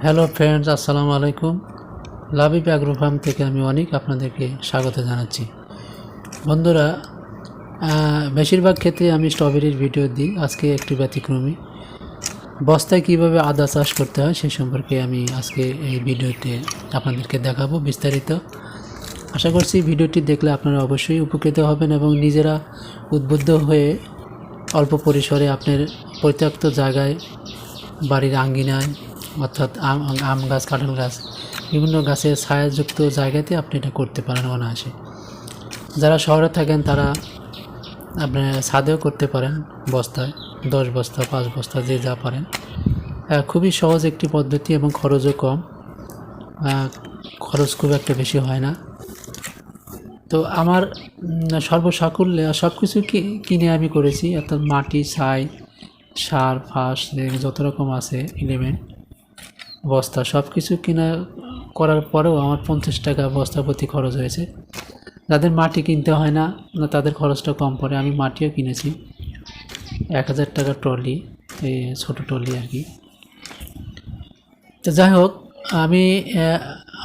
Hello friends, আসসালামু আলাইকুম। Labib agro farm থেকে আমি অনেক আপনাদেরকে স্বাগত জানাচ্ছি। বন্ধুরা, বেশিরভাগ ক্ষেত্রে আমি স্ট্রবেরির ভিডিও দিই। আজকে একটু ব্যতিক্রমী, বস্তায় কিভাবে আদা চাষ করতে হয় সে সম্পর্কে আমি আজকে এই ভিডিওতে আপনাদেরকে দেখাবো বিস্তারিত। আশা করছি ভিডিওটি দেখলে আপনারা অবশ্যই উপকৃত হবেন এবং নিজেরা উদ্বুদ্ধ হয়ে অল্প পরিসরে আপনার পরিত্যক্ত জায়গায়, বাড়ির আঙ্গিনায়, অর্থাৎ আম গাছ, কাঁঠাল গাছ, বিভিন্ন গাছের ছায়াযুক্ত জায়গাতে আপনি এটা করতে পারেন অনায়াসে। যারা শহরে থাকেন তারা আপনার ছাদেও করতে পারেন, বস্তায় 10 বস্তা 5 বস্তা যে যা পারেন। খুবই সহজ একটি পদ্ধতি এবং খরচও কম, খরচ খুব একটা বেশি হয় না। তো আমার সর্বসাকুল্যে সব কিছু কিনে আমি করেছি, অর্থাৎ মাটি, ছাই, সার, ফাঁস, যত রকম আছে এলিমেন্ট, বস্তা সব কিছু করার পরেও আমার 50 টাকা বস্তা প্রতি খরচ হয়েছে। যাদের মাটি কিনতে হয় না তাদের খরচটা কম পড়ে। আমি মাটিও কিনেছি, 1000 টাকা ট্রলি, এই ছোটো ট্রলি আর কি। তো যাই হোক, আমি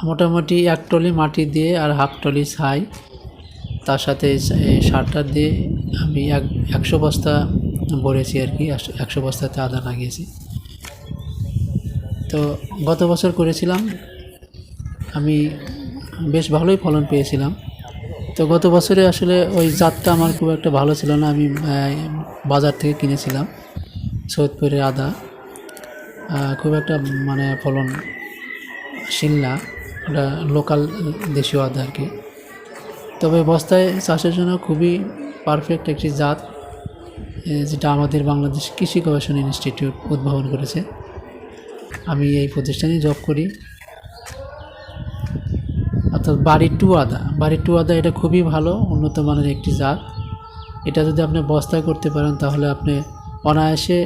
মোটামুটি 1 ট্রলি মাটি দিয়ে আর হাফ ট্রলি ছাই, তার সাথে সারটা দিয়ে আমি 100 বস্তা ভরেছি আর কি। 100 বস্তাতে আদা লাগিয়েছি। তো গত বছর করেছিলাম, আমি বেশ ভালোই ফলন পেয়েছিলাম। তো গত বছরে আসলে ওই জাতটা আমার খুব একটা ভালো ছিল না। আমি বাজার থেকে কিনেছিলাম সৈয়দপুরের আদা, খুব একটা মানে ফলনশীল না, ওটা লোকাল দেশীয় আদা আর কি। তবে বস্তায় চাষের জন্য খুবই পারফেক্ট একটি জাত, যেটা আমাদের বাংলাদেশ কৃষি গবেষণা ইনস্টিটিউট উদ্ভাবন করেছে। আমি এই প্রতিষ্ঠানে জব করি। অর্থাৎ বাড়ি টু আদা এটা খুবই ভালো, উন্নত মানের একটি জাত। এটা যদি আপনি বস্তায় করতে পারেন তাহলে আপনি অনায়াসে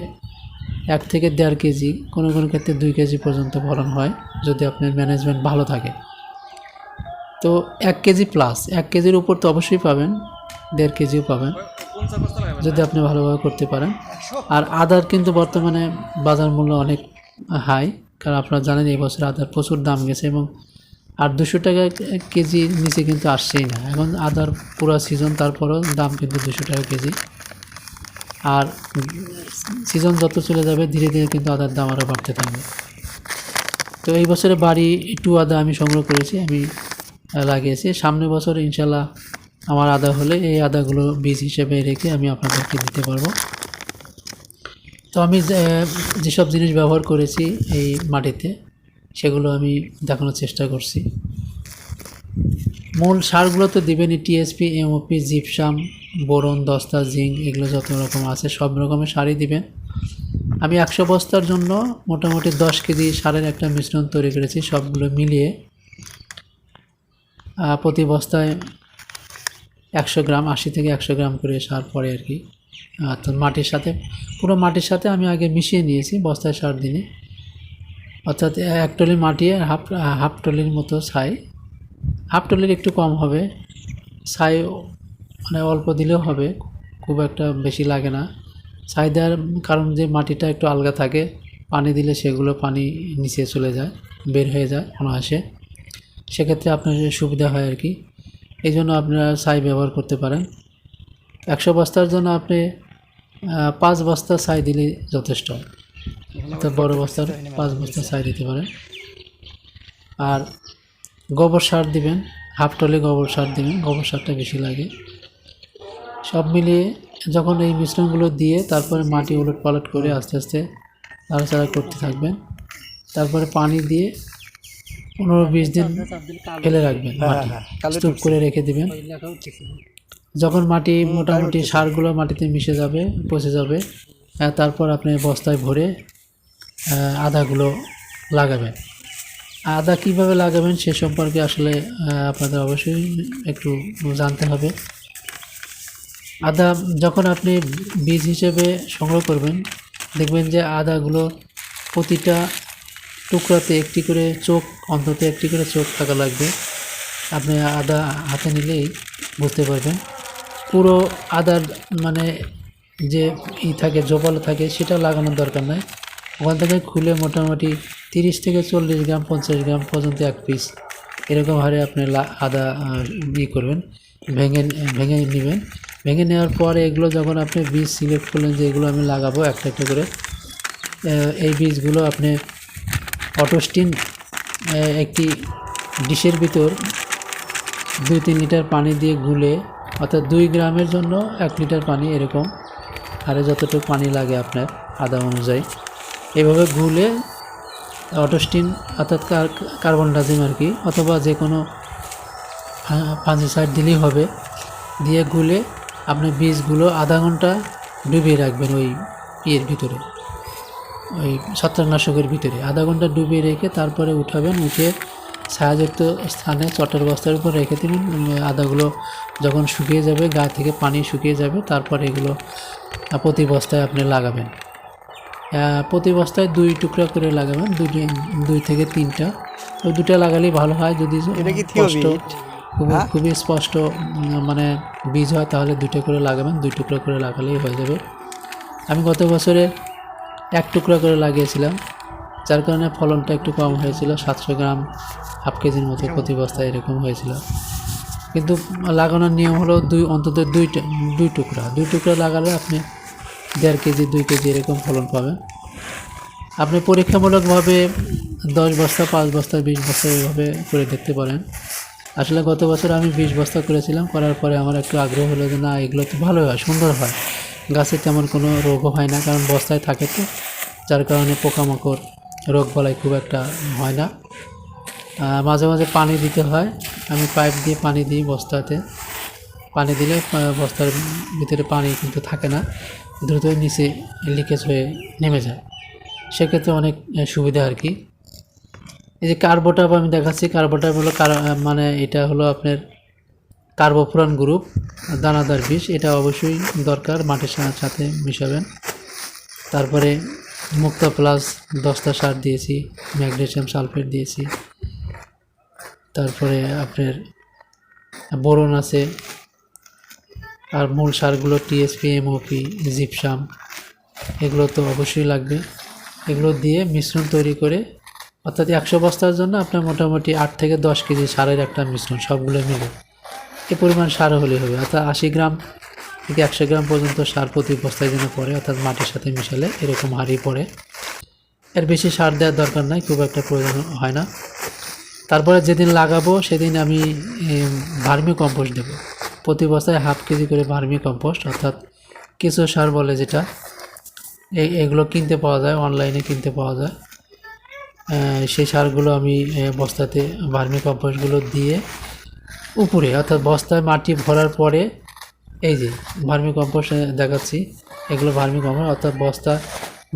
1 থেকে 1.5 কেজি, কোনো ক্ষেত্রে 2 কেজি পর্যন্ত ফলন হয় যদি আপনার ম্যানেজমেন্ট ভালো থাকে। তো 1 কেজি প্লাস, 1 কেজির উপর তো অবশ্যই পাবেন, 1.5 কেজিও পাবেন যদি আপনি ভালোভাবে করতে পারেন। আর আদার কিন্তু বর্তমানে বাজার মূল্য অনেক হাই, কারণ আপনারা জানেন এই বছর আদার প্রচুর দাম গেছে এবং আর 200 টাকা কেজির নিচে কিন্তু আসছেই না এখন আদার পুরো সিজন। তারপরেও দাম কিন্তু 200 টাকা কেজি। আর সিজন যত চলে যাবে ধীরে ধীরে কিন্তু আদার দাম আরও বাড়তে থাকবে। তো এই বছরে বাড়ি টু আদা আমি সংগ্রহ করেছি, আমি লাগিয়েছি। সামনের বছর ইনশাল্লাহ আমার আদা হলে এই আদাগুলো বীজ হিসেবে রেখে আমি আপনাদেরকে দিতে পারবো। তো আমি যেসব জিনিস ব্যবহার করেছি এই মাটিতে সেগুলো আমি দেখানোর চেষ্টা করছি। মূল সারগুলো তো দেবেনই, টিএসপি, এমওপি, জিপসাম, বোরন, দস্তা, জিঙ্ক, এগুলো যত রকম আছে সব রকমের সারই দিবেন। আমি 100 বস্তার জন্য মোটামুটি 10 কেজি সারের একটা মিশ্রণ তৈরি করেছি। সবগুলো মিলিয়ে প্রতি বস্তায় 100 গ্রাম, 80 থেকে 100 গ্রাম করে সার পড়ে আর কি। তো পুরো মাটির সাথে আমি আগে মিশিয়ে নিয়েছি বস্তায় সার দিনে। অর্থাৎ 1 ট্রলি মাটি আর হাফ ট্রলির মতো ছাই, হাফ ট্রলির একটু কম হবে। ছাই মানে অল্প দিলেও হবে, খুব একটা বেশি লাগে না। ছাই দেওয়ার কারণ যে মাটিটা একটু আলগা থাকে, পানি দিলে সেগুলো পানি নিচে চলে যায়, বের হয়ে যায় অনায়াসে, সেক্ষেত্রে আপনার সুবিধা হয় আর কি। এই জন্য আপনারা ছাই ব্যবহার করতে পারেন। 100 বস্তার জন্য আপনি 5 বস্তা ছাই দিলে যথেষ্ট। তো বড় বস্তার 5 বস্তা ছাই দিতে পারেন। আর গোবর সার দিবেন, হাফ টলে গোবর সার দিবেন, গোবর সারটা বেশি লাগে। সব মিলিয়ে যখন এই মিশ্রণগুলো দিয়ে তারপরে মাটি উলট পালট করে আস্তে আস্তে নাড়াচাড়া করতে থাকবেন। তারপরে পানি দিয়ে 15-20 দিন ফেলে রাখবেন, মাটি স্তূপ করে রেখে দিবেন। যখন মাটি মোটামুটি সারগুলো মাটিতে মিশে যাবে, পচে যাবে, তারপর আপনি বস্তায় ভরে আদাগুলো লাগাবেন। আদা কিভাবে লাগাবেন সে সম্পর্কে আসলে আপনাদের অবশ্যই একটু জানতে হবে। আদা যখন আপনি বীজ হিসেবে সংগ্রহ করবেন, দেখবেন যে আদাগুলো প্রতিটা টুকরাতে একটি করে চোখ, অন্তত একটি করে চোখ থাকা লাগবে। আপনি আদা হাতে নিলেই বুঝতে পারবেন। পুরো আদার মানে যে থাকে, জোপালো থাকে, সেটা লাগানোর দরকার নাই। ওখান থেকে খুলে মোটামুটি 30 থেকে 40 গ্রাম 50 গ্রাম পর্যন্ত এক পিস এরকম হারে আপনি আদা করবেন, ভেঙে ভেঙে নেবেন। ভেঙে নেওয়ার পরে এগুলো যখন আপনি বীজ সিলেক্ট করলেন যে এগুলো আমি লাগাবো একটা একটা করে, এই বীজগুলো আপনি অটোস্টিন একটি ডিশের ভিতর 2-3 লিটার পানি দিয়ে গুলে, অর্থাৎ 2 গ্রামের জন্য 1 লিটার পানি, এরকম আরে যতটুকু পানি লাগে আপনার আদা অনুযায়ী এভাবে গুলে অটোস্টিন অর্থাৎ কার্বন ডাইজিম আর কি, অথবা যে কোনো ফাঙ্গিসাইড দিলেই হবে, দিয়ে গুলে আপনি বীজগুলো আধা ঘন্টা ডুবিয়ে রাখবেন ওই ইয়ের ভিতরে, ওই ছত্রাকনাশকের ভিতরে আধা ঘন্টা ডুবিয়ে রেখে তারপরে উঠাবেন। উঠে ছায়াযুক্ত স্থানে চটের বস্তার উপর রেখে দেবেন। আদাগুলো যখন শুকিয়ে যাবে, গা থেকে পানি শুকিয়ে যাবে, তারপরে এগুলো প্রতি বস্তায় আপনি লাগাবেন। প্রতি বস্তায় 2 টুকরা করে লাগাবেন, 2 থেকে 3টা। ওই 2টা লাগালেই ভালো হয়। যদি স্পষ্ট খুবই স্পষ্ট মানে বীজ হয় তাহলে 2টা করে লাগাবেন, 2 টুকরা করে লাগালেই হয়ে যাবে। আমি গত বছরে 1 টুকরা করে লাগিয়েছিলাম, যার কারণে ফলনটা একটু কম হয়েছিল, 700 গ্রাম হাফ কেজির মতো প্রতি বস্তায় এরকম হয়েছিল। কিন্তু লাগানোর নিয়ম হলো অন্তত 2 টুকরা লাগালে আপনি 1.5 কেজি 2 কেজি এরকম ফলন পাবেন। আপনি পরীক্ষামূলকভাবে 10 বস্তা 5 বস্তা 20 বস্তা এভাবে করে দেখতে পারেন। আসলে গত বছর আমি 20 বস্তা করেছিলাম, করার পরে আমার একটু আগ্রহ হলো যে না, এগুলো তো ভালো হয়, সুন্দর হয়, গাছে তেমন কোনো রোগও হয় না, কারণ বস্তায় থাকে তো, যার কারণে পোকামাকড় রোগ বালাই খুব একটা হয় না। মাঝে মাঝে পানি দিতে হয়, আমি পাইপ দিয়ে পানি দিই বস্তাতে। পানি দিলে বস্তার ভিতরে পানি কিন্তু থাকে না, দ্রুতই নিচে লিকেজ হয়ে নেমে যায়, সেক্ষেত্রে অনেক সুবিধা আর কি। এই যে কার্বোটাপ আমি দেখাচ্ছি, কার্বোটাপ হলো মানে এটা হলো আপনার কার্বোফুরান গ্রুপ দানাদার বিষ, এটা অবশ্যই দরকার, মাটির সাথে মিশাবেন। তারপরে মুক্তা প্লাস 10টা সার দিয়েছি, ম্যাগনেসিয়াম সালফেট দিয়েছি, তারপরে আপনার বোরন আছে, আর মূল সারগুলো টিএসপি, এমওপি, জিপসাম, এগুলো তো অবশ্যই লাগবে। এগুলো দিয়ে মিশ্রণ তৈরি করে, অর্থাৎ 100 বস্তার জন্য আপনার মোটামুটি 8 থেকে 10 কেজি সারের একটা মিশ্রণ, সবগুলো মিলে এই পরিমাণ সার হলে হবে। অর্থাৎ 80 গ্রাম থেকে 100 গ্রাম পর্যন্ত সার প্রতি বস্তায় যেন পড়ে, অর্থাৎ মাটির সাথে মিশালে এরকম হারিয়ে পড়ে। এর বেশি সার দেওয়ার দরকার নাই, খুব একটা প্রয়োজন হয় না। তারপরে যেদিন লাগাবো সেদিন আমি ভার্মি কম্পোস্ট দেবো, প্রতি বস্তায় হাফ কেজি করে ভার্মি কম্পোস্ট, অর্থাৎ কেঁচো সার বলে যেটা, এগুলো কিনতে পাওয়া যায়, অনলাইনে কিনতে পাওয়া যায়। সেই সারগুলো আমি বস্তাতে ভার্মি কম্পোস্টগুলো দিয়ে উপরে, অর্থাৎ বস্তায় মাটি ভরার পরে, এই যে ভার্মি কম্পোস্ট দেখাচ্ছি, এগুলো ভার্মি কম্পোস্ট, অর্থাৎ বস্তা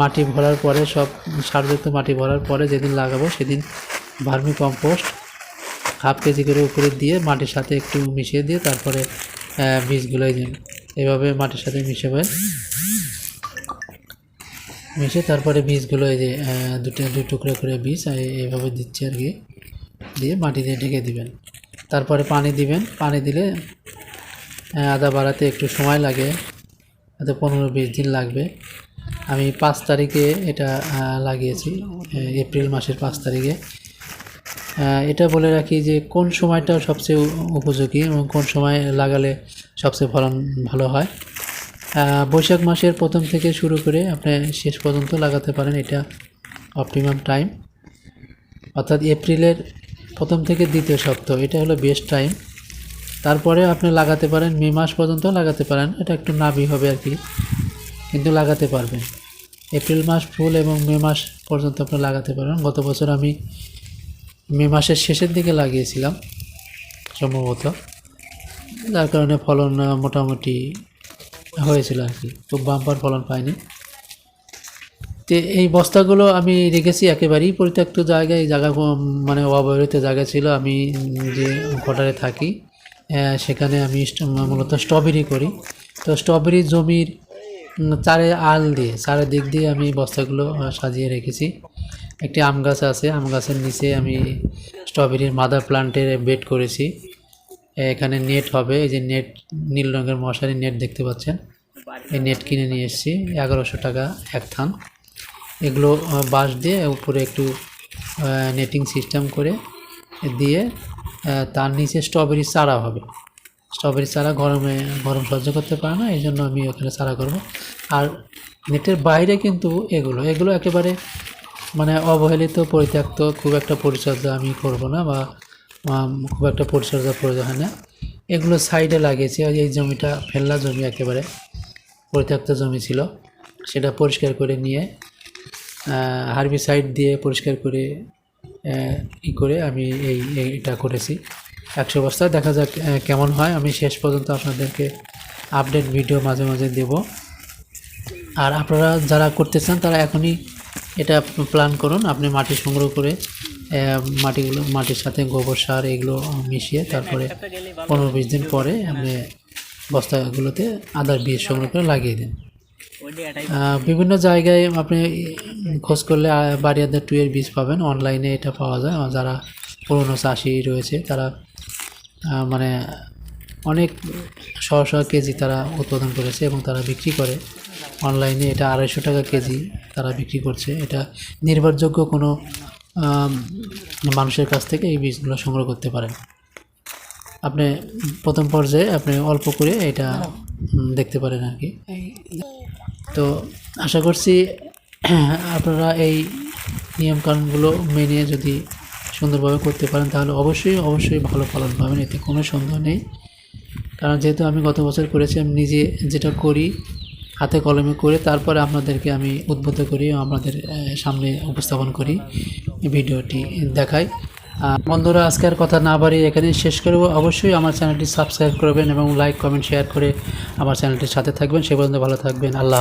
মাটি ভরার পরে, সব সারযুক্ত মাটি ভরার পরে যেদিন লাগাবো সেদিন ভার্মি কম্পোস্ট হাফ কেজি করে উপরে দিয়ে মাটির সাথে একটু মিশিয়ে দিয়ে তারপরে বীজগুলো এভাবে মাটির সাথে মিশে তারপরে বীজগুলো এই যে 2 টুকরো করে বীজ এইভাবে দিচ্ছি আর কি, দিয়ে মাটি দিয়ে ঢেকে দিবেন। তারপরে পানি দিবেন, পানি দিলে আদা বাড়াতে একটু সময় লাগে, হয়তো 15-20 দিন লাগবে। আমি 5 তারিখে এটা লাগিয়েছি, এপ্রিল মাসের 5 তারিখে। এটা বলে রাখি যে কোন সময়টা সবচেয়ে উপযোগী এবং কোন সময় লাগালে সবচেয়ে ফলন ভালো হয়। বৈশাখ মাসের প্রথম থেকে শুরু করে আপনি শেষ পর্যন্ত লাগাতে পারেন, এটা অপটিমাম টাইম। অর্থাৎ এপ্রিলের প্রথম থেকে দ্বিতীয় সপ্তাহ, এটা হলো বেস্ট টাইম। তারপরে আপনি লাগাতে পারেন মে মাস পর্যন্ত লাগাতে পারেন, এটা একটু নাবি হবে আর কি, কিন্তু লাগাতে পারবেন। এপ্রিল মাস ফুল এবং মে মাস পর্যন্ত আপনি লাগাতে পারেন। গত বছর আমি মে মাসের শেষের দিকে লাগিয়েছিলাম সম্ভবত, যার কারণে ফলন মোটামুটি হয়েছিল আর কি, খুব বাম্পার ফলন পাইনি। তো এই বস্তাগুলো আমি রেখেছি একেবারেই পরিত্যক্ত জায়গায়, এই জায়গা মানে অব্যবহৃত জায়গা ছিল। আমি যে কোয়ার্টারে থাকি সেখানে আমি মূলত স্ট্রবেরি করি, তো স্ট্রবেরি জমির চারিদিক দিয়ে আমি বস্তাগুলো সাজিয়ে রেখেছি। একটি আম গাছ আছে, আম গাছের নিচে আমি স্ট্রবেরির মাদার প্লান্টের বেড করেছি। এখানে নেট হবে, এই যে নেট, নীল রঙের মশারি নেট দেখতে পাচ্ছেন, এই নেট কিনে নিয়ে এসেছি, 1100 টাকা এক থান। এগুলো বাঁশ দিয়ে উপরে একটু নেটিং সিস্টেম করে দিয়ে তার নিচে স্ট্রবেরি চারা হবে। স্ট্রবেরি চারা গরম সহ্য করতে পারে না, এই জন্য আমি ওখানে চারা করব। আর নেটের বাইরে কিন্তু এগুলো একেবারে মানে অবহেলিত, পরিত্যক্ত, খুব একটা পরিচর্যা আমি করব না, বা খুব একটা পরিচর্যা প্রয়োজন হয় না। এগুলো সাইডে লাগিয়েছি। এই জমিটা ফেল্লা জমি, একেবারে পরিত্যক্ত জমি ছিল, সেটা পরিষ্কার করে নিয়ে হার্বিসাইড দিয়ে পরিষ্কার করে করে আমি এটা করেছি 100 বস্তা। দেখা যাক কেমন হয়। আমি শেষ পর্যন্ত আপনাদেরকে আপডেট ভিডিও মাঝে মাঝে দেব। আর আপনারা যারা করতে চান তারা এখনই এটা প্ল্যান করুন। আপনি মাটি সংগ্রহ করে মাটির সাথে গোবর সার এগুলো মিশিয়ে তারপরে 15-20 দিন পরে আপনি বস্তাগুলোতে আদার বীজ সংগ্রহ করে লাগিয়ে দিন। বিভিন্ন জায়গায় আপনি খোঁজ করলে বাড়িয়াদের 2 এর বীজ পাবেন, অনলাইনে এটা পাওয়া যায়। যারা পুরনো চাষি রয়েছে তারা মানে অনেক শহ কেজি তারা উৎপাদন করেছে এবং তারা বিক্রি করে অনলাইনে। এটা 250 টাকা কেজি তারা বিক্রি করছে। এটা নির্ভরযোগ্য কোনো মানুষের কাছ থেকে এই বীজগুলো সংগ্রহ করতে পারেন। আপনি প্রথম পর্যায়ে আপনি অল্প করে এটা দেখতে পারেন আর কি। তো আশা করছি আপনারা এই নিয়মকানুনগুলো মেনে যদি সুন্দরভাবে করতে পারেন তাহলে অবশ্যই ভালো ফলন পাবেন, এতে কোনো সন্দেহ নেই। কারণ যেহেতু আমি গত বছর করেছি, আমি নিজে যেটা করি হাতে কলমে করে তারপরে আপনাদেরকে আমি উদ্বুদ্ধ করি, আপনাদের সামনে উপস্থাপন করি, ভিডিওটি দেখাই। বন্ধুরা, আজকে আর কথা না বাড়িয়ে এখানেই শেষ করব। অবশ্যই আমার চ্যানেলটি সাবস্ক্রাইব করবেন এবং লাইক, কমেন্ট, শেয়ার করে আমার চ্যানেলটির সাথে থাকবেন। সে পর্যন্ত ভালো থাকবেন। আল্লাহ।